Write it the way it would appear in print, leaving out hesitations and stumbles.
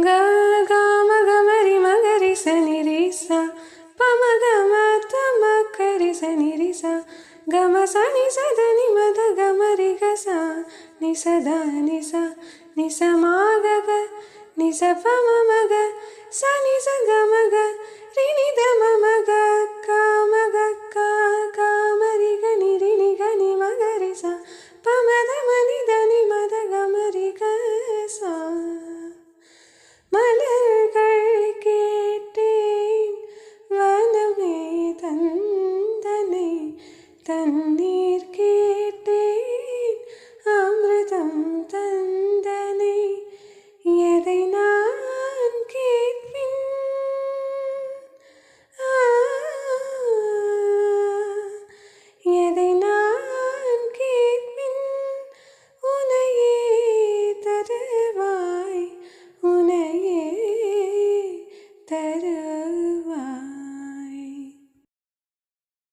க க மக மரி மகரி சனி ரிசா பமக ம கரி சனி ரிசா கம சனி சதனி மத கமரி கசா நிசதா நிசா நிசமாக நிச பம மக சனி சகமக ரினி தம மக காமக கா காமரி கனி ரினி கனி மகரி சா பமத மனி தனி மத கமரி கசா மலர்கள் கேட்டேன் வனமே தந்தனை தண்ணீர் கேட்டேன் அமிர்தம் தந்தனை எதை நான் கேட்பின் எதை நான் கேட்பின் உனையே தருவாய் உனையே தருவாய்.